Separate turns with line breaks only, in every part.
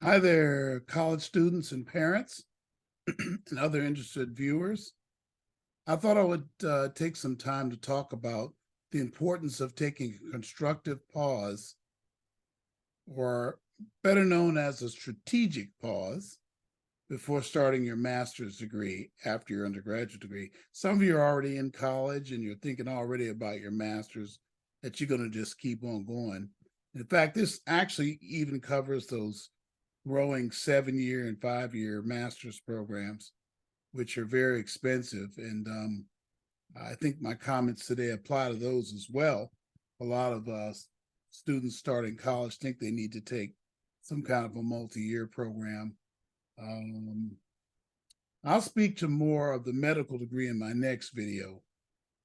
Hi there, college students and parents and other interested viewers. I thought I would take some time to talk about the importance of taking a constructive pause, or better known as a strategic pause, before starting your master's degree after your undergraduate degree. Some of you are already in college and you're thinking already about your master's, that you're going to just keep on going. In fact, this actually even covers those growing 7 year and 5 year master's programs, which are very expensive. And I think my comments today apply to those as well. A lot of students starting college think they need to take some kind of a multi-year program. Um, I'll speak to more of the medical degree in my next video,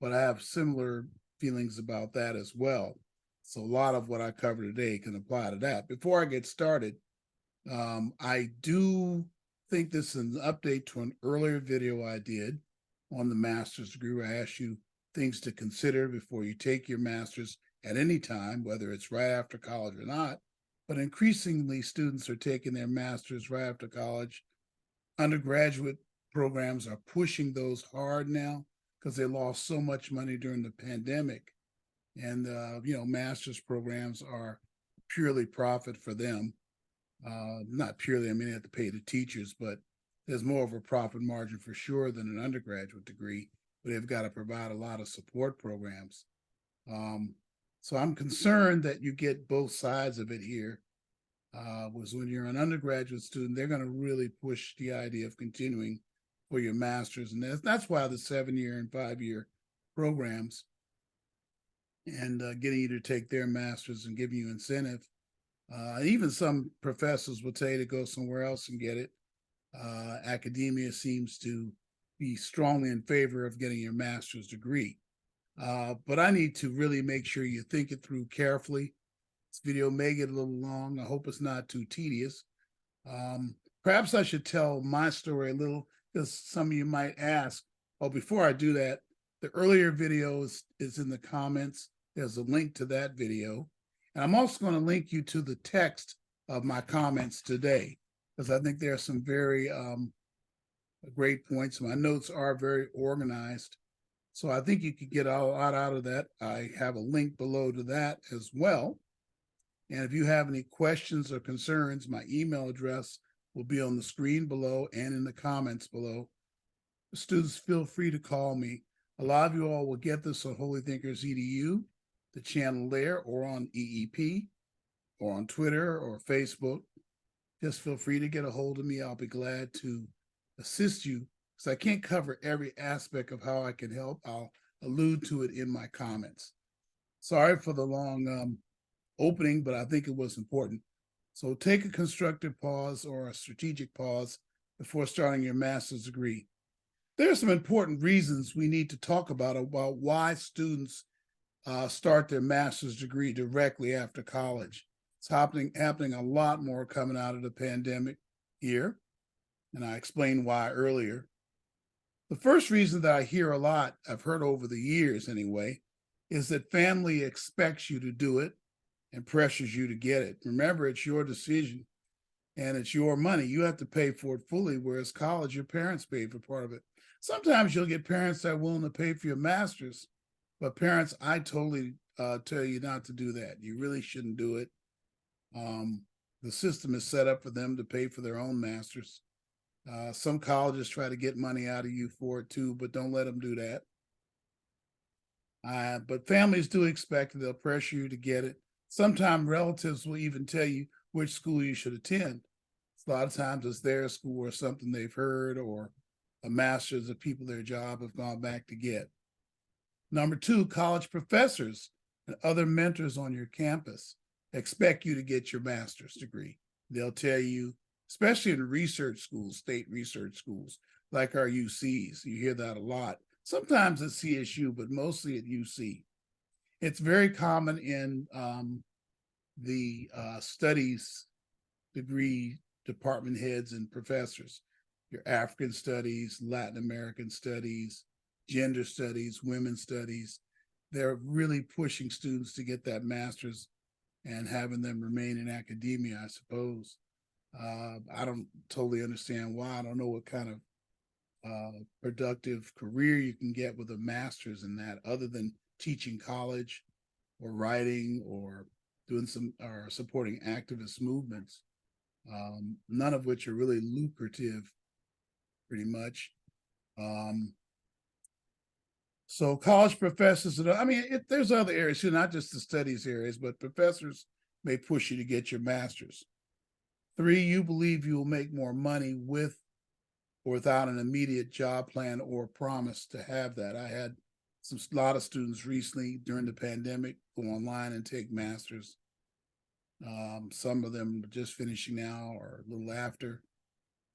but I have similar feelings about that as well. So a lot of what I cover today can apply to that. Before I get started, I do think this is an update to an earlier video I did on the master's degree, where I asked you things to consider before you take your master's at any time, whether it's right after college or not. But increasingly, students are taking their master's right after college. Undergraduate programs are pushing those hard now because they lost so much money during the pandemic. And, master's programs are purely profit for them. Not purely, I mean, they have to pay the teachers, but there's more of a profit margin for sure than an undergraduate degree, but they've got to provide a lot of support programs. Um, so I'm concerned that you get both sides of it here. Was when you're an undergraduate student, they're going to really push the idea of continuing for your master's, and that's why the 7 year and 5 year programs and getting you to take their master's and giving you incentive. Even some professors will tell you to go somewhere else and get it. Academia seems to be strongly in favor of getting your master's degree. But I need to really make sure you think it through carefully. This video may get a little long. I hope it's not too tedious. Perhaps I should tell my story a little, because some of you might ask. Oh, before I do that, the earlier video is in the comments. There's a link to that video. And I'm also going to link you to the text of my comments today, because I think there are some very great points. My notes are very organized. So I think you could get a lot out of that. I have a link below to that as well. And if you have any questions or concerns, my email address will be on the screen below and in the comments below. Students, feel free to call me. A lot of you all will get this on Holy Thinkers EDU, the channel there, or on EEP, or on Twitter or Facebook. Just feel free to get a hold of me. I'll be glad to assist you, because I can't cover every aspect of how I can help. I'll allude to it in my comments. Sorry for the long opening, but I think it was important. So take a constructive pause or a strategic pause before starting your master's degree. There are some important reasons we need to talk about why students start their master's degree directly after college. It's happening a lot more coming out of the pandemic year, and I explained why earlier. The first reason that I hear a lot, I've heard over the years anyway, is that family expects you to do it and pressures you to get it. Remember, it's your decision and it's your money. You have to pay for it fully, whereas college, your parents pay for part of it. Sometimes you'll get parents that are willing to pay for your master's, but parents, I totally tell you not to do that. You really shouldn't do it. The system is set up for them to pay for their own master's. Some colleges try to get money out of you for it too, but don't let them do that. But families do expect it. They'll pressure you to get it. Sometimes relatives will even tell you which school you should attend. A lot of times it's their school or something they've heard, or a master's of people their job have gone back to get. Number two, college professors and other mentors on your campus expect you to get your master's degree. They'll tell you, especially in research schools, state research schools, like our UCs, you hear that a lot. Sometimes at CSU, but mostly at UC. It's very common in the studies degree department heads and professors. Your African studies, Latin American studies, gender studies, women's studies. They're really pushing students to get that master's and having them remain in academia, I suppose. I don't totally understand why. I don't know what kind of productive career you can get with a master's in that, other than teaching college or writing or doing some or supporting activist movements, none of which are really lucrative, pretty much. Um, so college professors, I mean, there's other areas, not just the studies areas, but professors may push you to get your master's. 3, you believe you will make more money with or without an immediate job plan or promise to have that. I had a lot of students recently during the pandemic go online and take masters. Some of them are just finishing now or a little after,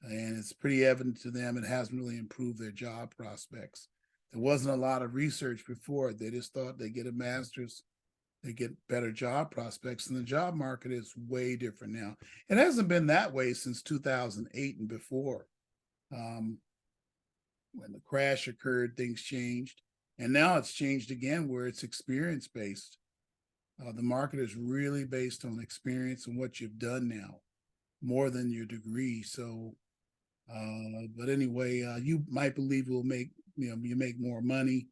and it's pretty evident to them it hasn't really improved their job prospects. There wasn't a lot of research before. They just thought they get a master's, they get better job prospects, and the job market is way different now. It hasn't been that way since 2008 and before. When the crash occurred, things changed, and now it's changed again where it's experience based. The market is really based on experience and what you've done now, more than your degree. So, but anyway, you might believe will make you make more money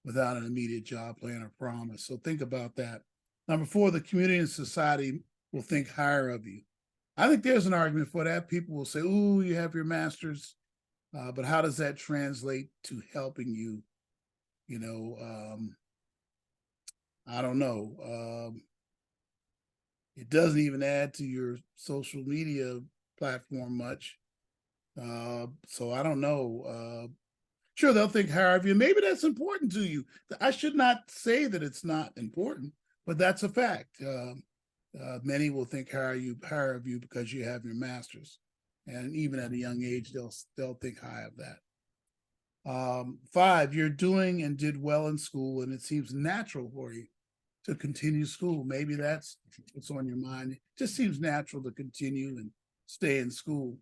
without an immediate job plan or promise. So think about that. Number 4, the community and society will think higher of you. I think there's an argument for that. People will say, "Ooh, you have your master's, but how does that translate to helping you?" You know, I don't know. It doesn't even add to your social media platform much. So I don't know. Sure, they'll think higher of you. Maybe that's important to you. I should not say that it's not important, but that's a fact. Many will think higher of you because you have your master's, and even at a young age, they'll think high of that. 5, you're doing and did well in school, and it seems natural for you to continue school. Maybe that's what's on your mind. It just seems natural to continue and stay in school.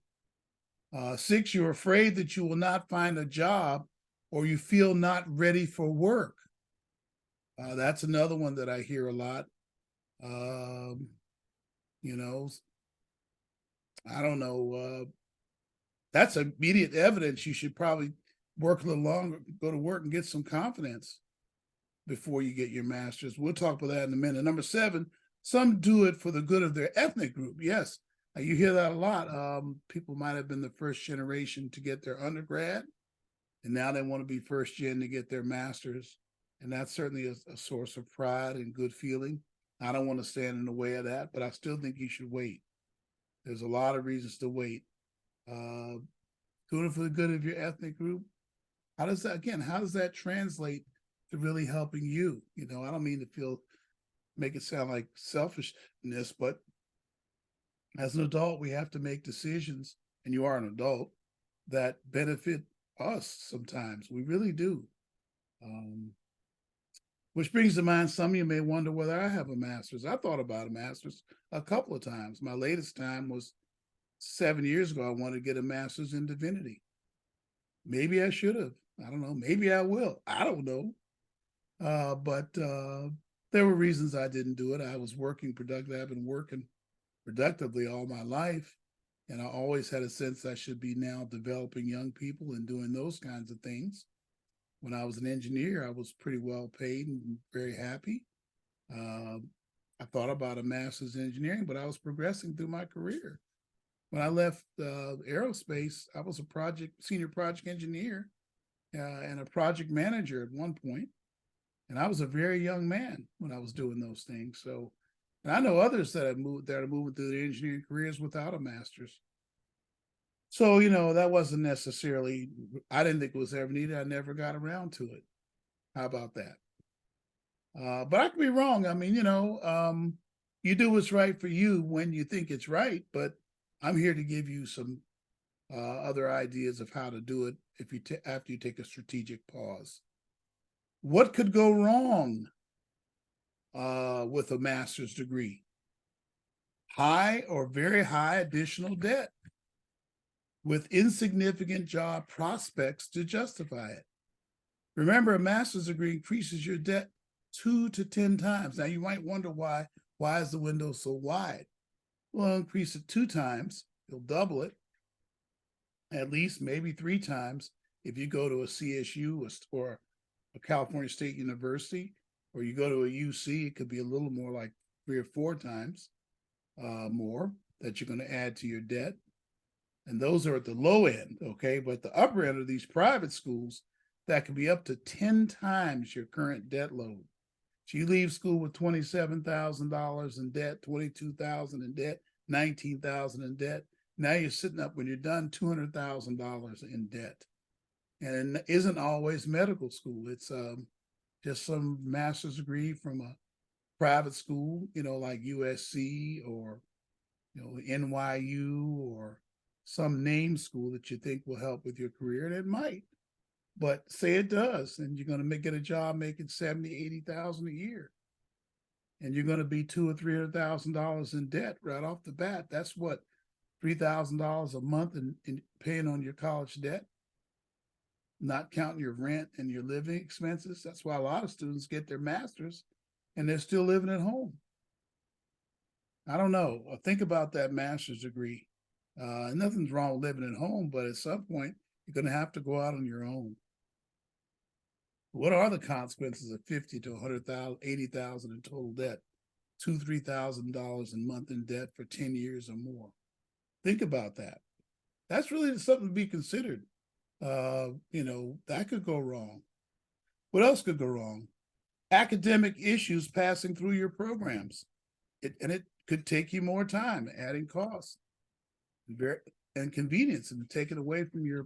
6, you're afraid that you will not find a job or you feel not ready for work. That's another one that I hear a lot. You know, I don't know. That's immediate evidence you should probably work a little longer, go to work and get some confidence before you get your master's. We'll talk about that in a minute. Number 7, some do it for the good of their ethnic group. Yes, you hear that a lot. People might have been the first generation to get their undergrad, and now they want to be first gen to get their master's. And that's certainly a source of pride and good feeling. I don't want to stand in the way of that, but I still think you should wait. There's a lot of reasons to wait. Doing it for the good of your ethnic group. How does that translate to really helping you? I don't mean to make it sound like selfishness, but as an adult, we have to make decisions, and you are an adult, that benefit us sometimes. We really do. Which brings to mind, some of you may wonder whether I have a master's. I thought about a master's a couple of times. My latest time was 7 years ago. I wanted to get a master's in divinity. Maybe I should have. I don't know. Maybe I will. I don't know. But there were reasons I didn't do it. I was working productive. I've been working productively all my life. And I always had a sense I should be now developing young people and doing those kinds of things. When I was an engineer, I was pretty well paid and very happy. I thought about a master's in engineering, but I was progressing through my career. When I left aerospace, I was a senior project engineer and a project manager at one point. And I was a very young man when I was doing those things. So, and I know others that are moving through their engineering careers without a master's. So, that wasn't necessarily, I didn't think it was ever needed. I never got around to it. How about that? But I could be wrong. I mean, you do what's right for you when you think it's right, but I'm here to give you some other ideas of how to do it after you take a strategic pause. What could go wrong with a master's degree? High or very high additional debt with insignificant job prospects to justify it. Remember, a master's degree increases your debt 2 to 10 times. Now, you might wonder why is the window so wide? Well, increase it 2 times. You'll double it at least maybe 3 times if you go to a CSU or a California State University, or you go to a UC. It could be a little more, like 3 or 4 times more that you're going to add to your debt. And those are at the low end, okay? But the upper end of these private schools, that could be up to 10 times your current debt load. So you leave school with $27,000 in debt, $22,000 in debt, $19,000 in debt. Now you're sitting up, when you're done, $200,000 in debt. And it isn't always medical school. It's just some master's degree from a private school, like USC or NYU, or some name school that you think will help with your career. And it might, but say it does, and you're going to get a job making $70,000, $80,000 a year, and you're going to be $200,000 or $300,000 in debt right off the bat. That's what, $3,000 a month in paying on your college debt, not counting your rent and your living expenses. That's why a lot of students get their master's and they're still living at home. I don't know. Think about that master's degree. Nothing's wrong with living at home, but at some point, you're going to have to go out on your own. What are the consequences of $50,000 to $100,000, $80,000 in total debt, $2,000, $3,000 a month in debt for 10 years or more? Think about that. That's really something to be considered. That could go wrong. What else could go wrong? Academic issues passing through your programs. It could take you more time, adding costs and convenience, and take it away from your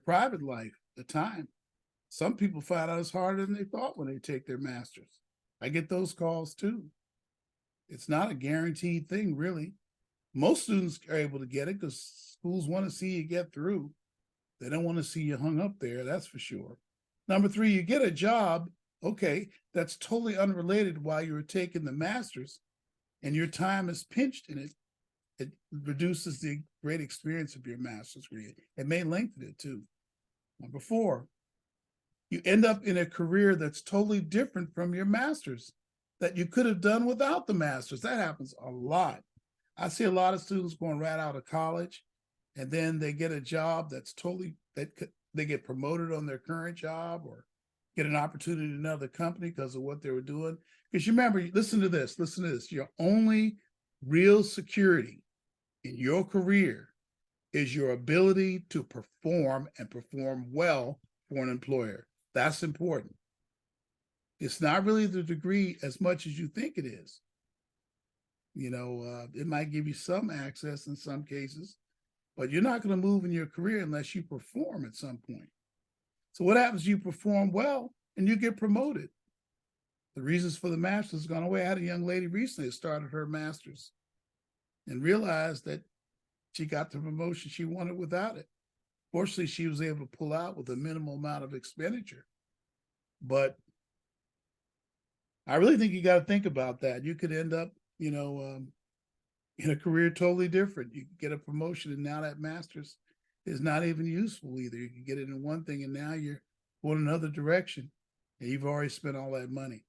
private life, the time. Some people find out it's harder than they thought when they take their master's. I get those calls too. It's not a guaranteed thing, really. Most students are able to get it because schools want to see you get through. They don't want to see you hung up there, that's for sure. Number 3, you get a job, okay, that's totally unrelated while you were taking the master's, and your time is pinched in it. It reduces the great experience of your master's degree. It may lengthen it too. Number 4, you end up in a career that's totally different from your master's that you could have done without the master's. That happens a lot. I see a lot of students going right out of college, and then they get a job that's they get promoted on their current job, or get an opportunity in another company because of what they were doing. Because you remember, listen to this, your only real security in your career is your ability to perform, and perform well for an employer. That's important. It's not really the degree as much as you think it is. It might give you some access in some cases, but you're not going to move in your career unless you perform at some point. So what happens? You perform well and you get promoted. The reasons for the master's has gone away. I had a young lady recently that started her master's and realized that she got the promotion she wanted without it. Fortunately, she was able to pull out with a minimal amount of expenditure. But I really think you got to think about that. You could end up, in a career totally different. You get a promotion, and now that master's is not even useful either. You can get it in one thing, and now you're going another direction, and you've already spent all that money.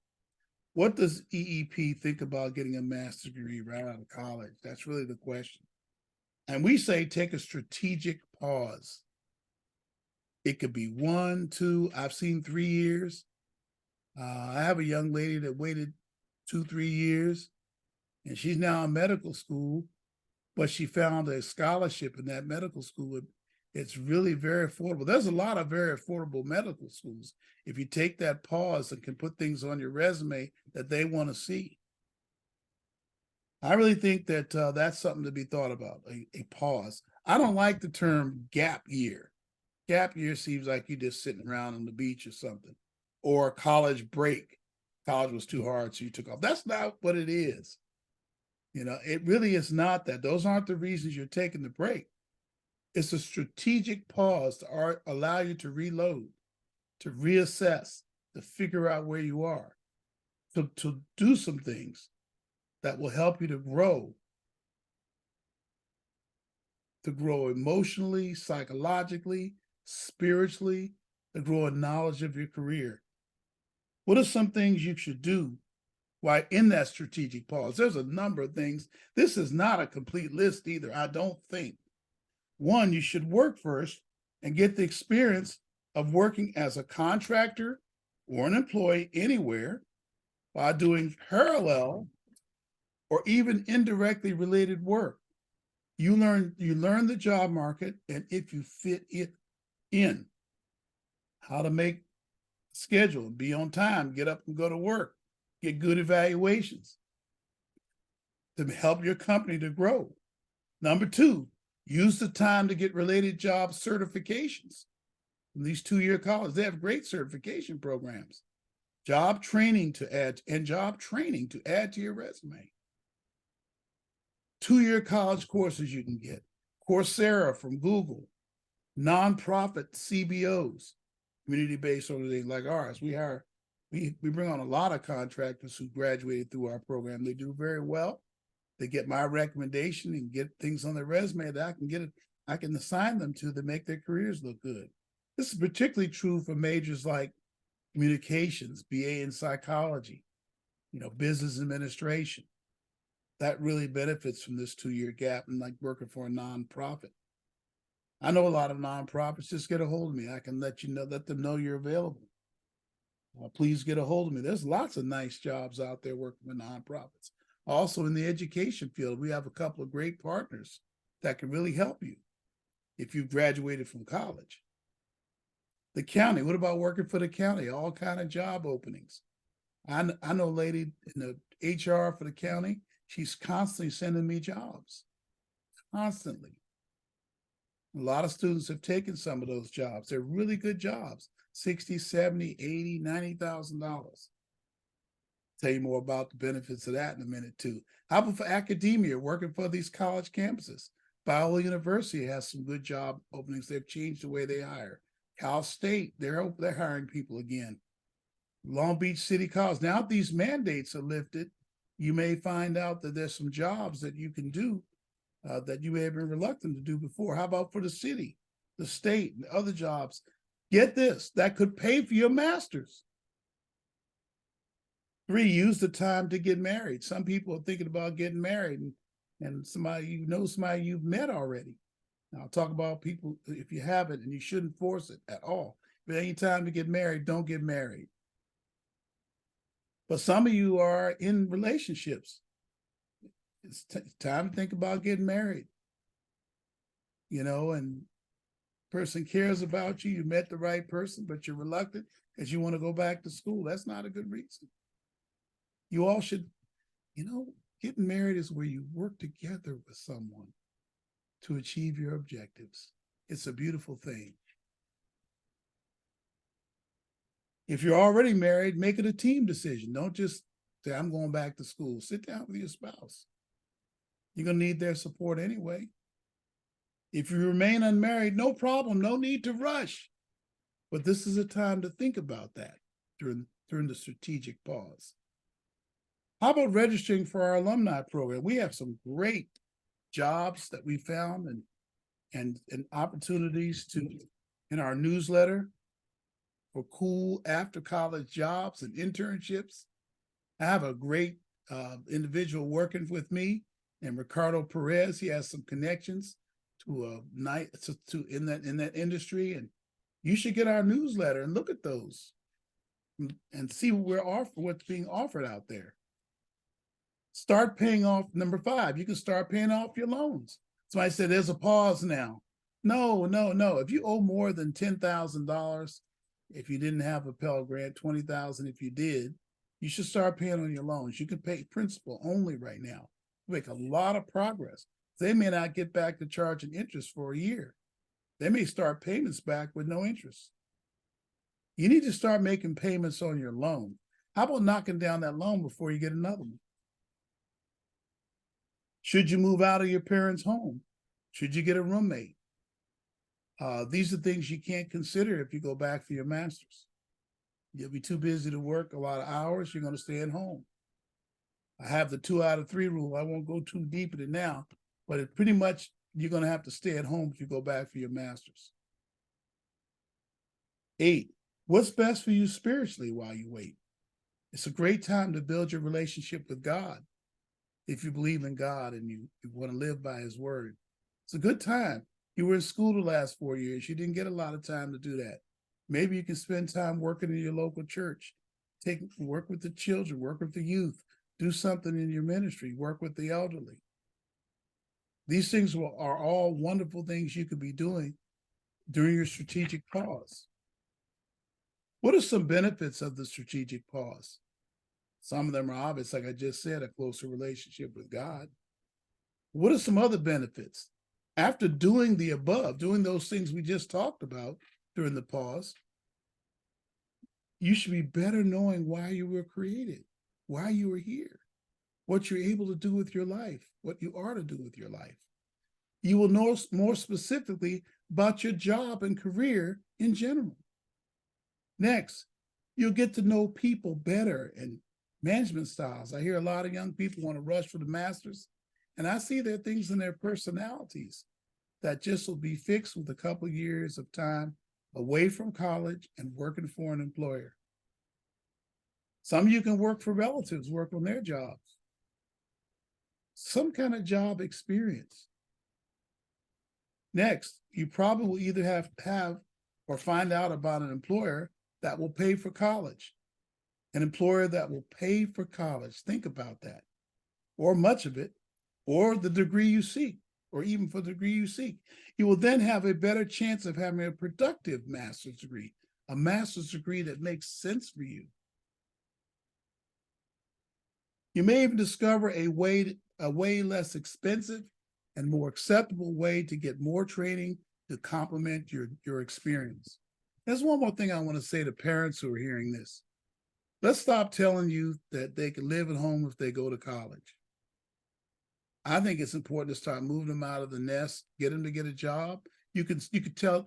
What does EEP think about getting a master's degree right out of college? That's really the question. And we say take a strategic pause. It could be 1, 2, I've seen 3 years. I have a young lady that waited 2, 3 years, and she's now in medical school, but she found a scholarship in that medical school. It's really very affordable. There's a lot of very affordable medical schools if you take that pause and can put things on your resume that they want to see. I really think that that's something to be thought about, a pause. I don't like the term gap year. Gap year seems like you're just sitting around on the beach or something, or college break. College was too hard, so you took off. That's not what it is. It really is not that. Those aren't the reasons you're taking the break. It's a strategic pause to allow you to reload, to reassess, to figure out where you are, to do some things that will help you to grow emotionally, psychologically, spiritually, to grow in knowledge of your career. What are some things you should do Why in that strategic pause? There's a number of things. This is not a complete list either, I don't think. One, you should work first and get the experience of working as a contractor or an employee anywhere while doing parallel or even indirectly related work. You learn the job market, and if you fit it in, how to make schedule, be on time, get up and go to work, get good evaluations to help your company to grow. Number two, use the time to get related job certifications. In these 2-year colleges, they have great certification programs. Job training to add to your resume. 2-year college courses you can get. Coursera from Google, nonprofit CBOs, community-based organizations like ours. We bring on a lot of contractors who graduated through our program. They do very well. They get my recommendation and get things on their resume that I can assign them to make their careers look good. This is particularly true for majors like communications, BA in psychology, business administration. That really benefits from this 2-year gap and like working for a nonprofit. I know a lot of nonprofits. Just get a hold of me. I can let them know you're available. Please get a hold of me. There's lots of nice jobs out there working with nonprofits. Also in the education field, we have a couple of great partners that can really help you if you've graduated from college. The county, what about working for the county? All kind of job openings. I know a lady in the HR for the county. She's constantly sending me jobs, constantly. A lot of students have taken some of those jobs. They're really good jobs, $60,000, $70,000, $80,000, $90,000. Tell you more about the benefits of that in a minute too. How about for academia, working for these college campuses? Biola University has some good job openings. They've changed the way they hire. Cal State, they're hiring people again. Long Beach City College. Now these mandates are lifted, you may find out that there's some jobs that you can do that you may have been reluctant to do before. How about for the city, the state, and other jobs? Get this, that could pay for your master's. 3, use the time to get married. Some people are thinking about getting married, and somebody you've met already. Now, I'll talk about people if you haven't, and you shouldn't force it at all. If it ain't time to get married, don't get married. But some of you are in relationships. It's time to think about getting married. And person cares about you. You met the right person, but you're reluctant because you want to go back to school. That's not a good reason. You all should, getting married is where you work together with someone to achieve your objectives. It's a beautiful thing. If you're already married, make it a team decision. Don't just say, I'm going back to school. Sit down with your spouse. You're going to need their support anyway. If you remain unmarried, no problem. No need to rush. But this is a time to think about that during the strategic pause. How about registering for our alumni program? We have some great jobs that we found and opportunities in our newsletter for cool after college jobs and internships. I have a great individual working with me, and Ricardo Perez. He has some connections in that industry, and you should get our newsletter and look at those and see what's being offered out there. Start paying off. Number 5, you can start paying off your loans. Somebody said there's a pause now. No. If you owe more than $10,000, if you didn't have a Pell Grant, $20,000 if you did, you should start paying on your loans. You can pay principal only right now. You make a lot of progress. They may not get back to charging interest for a year. They may start payments back with no interest. You need to start making payments on your loan. How about knocking down that loan before you get another one? Should you move out of your parents' home? Should you get a roommate? These are things you can't consider if you go back for your master's. You'll be too busy to work a lot of hours. You're going to stay at home. I have the 2 out of 3 rule. I won't go too deep in it now, but it pretty much you're going to have to stay at home if you go back for your master's. 8, what's best for you spiritually while you wait? It's a great time to build your relationship with God. If you believe in God and you want to live by his word, it's a good time. You were in school the last 4 years. You didn't get a lot of time to do that. Maybe you can spend time working in your local church, work with the children, work with the youth, do something in your ministry, work with the elderly. These things are all wonderful things you could be doing during your strategic pause. What are some benefits of the strategic pause? Some of them are obvious, like I just said, a closer relationship with God. What are some other benefits? After doing the above, doing those things we just talked about during the pause, you should be better knowing why you were created, why you were here, what you're able to do with your life, what you are to do with your life. You will know more specifically about your job and career in general. Next, you'll get to know people better and management styles. I hear a lot of young people want to rush for the masters, and I see there are things in their personalities that just will be fixed with a couple of years of time away from college and working for an employer. Some of you can work for relatives, work on their jobs. Some kind of job experience. Next, you probably will either have or find out about an employer that will pay for college. An employer that will pay for college. Think about that. Or much of it, or the degree you seek, or even for the degree you seek. You will then have a better chance of having a productive master's degree, a master's degree that makes sense for you. You may even discover a way less expensive and more acceptable way to get more training to complement your experience. There's one more thing I want to say to parents who are hearing this. Let's stop telling you that they can live at home if they go to college. I think it's important to start moving them out of the nest, get them to get a job. You could tell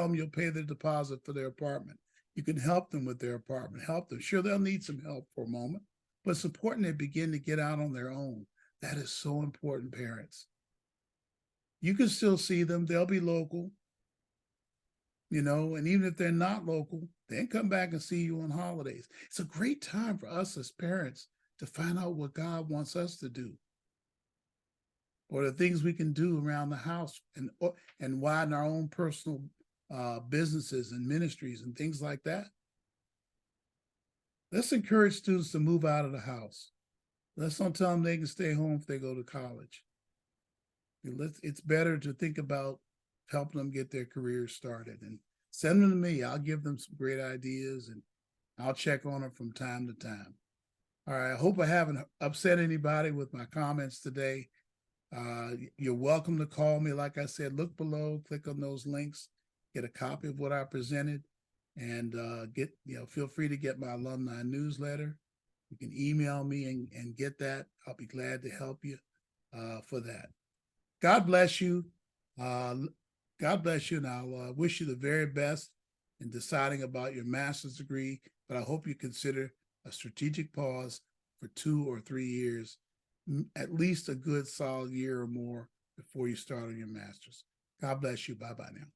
them you'll pay their deposit for their apartment. You can help them with their apartment, help them. Sure, they'll need some help for a moment, but it's important they begin to get out on their own. That is so important, parents. You can still see them, they'll be local, and even if they're not local, they can come back and see you on holidays. It's a great time for us as parents to find out what God wants us to do, or the things we can do around the house, and widen our own personal businesses and ministries and things like that. Let's encourage students to move out of the house. Let's not tell them they can stay home if they go to college. It's better to think about helping them get their careers started, and send them to me. I'll give them some great ideas, and I'll check on them from time to time. All right, I hope I haven't upset anybody with my comments today. You're welcome to call me. Like I said, look below, click on those links, get a copy of what I presented, and feel free to get my alumni newsletter. You can email me and get that. I'll be glad to help you for that. God bless you. God bless you, and I'll wish you the very best in deciding about your master's degree, but I hope you consider a strategic pause for 2 or 3 years, at least a good solid year or more before you start on your master's. God bless you. Bye-bye now.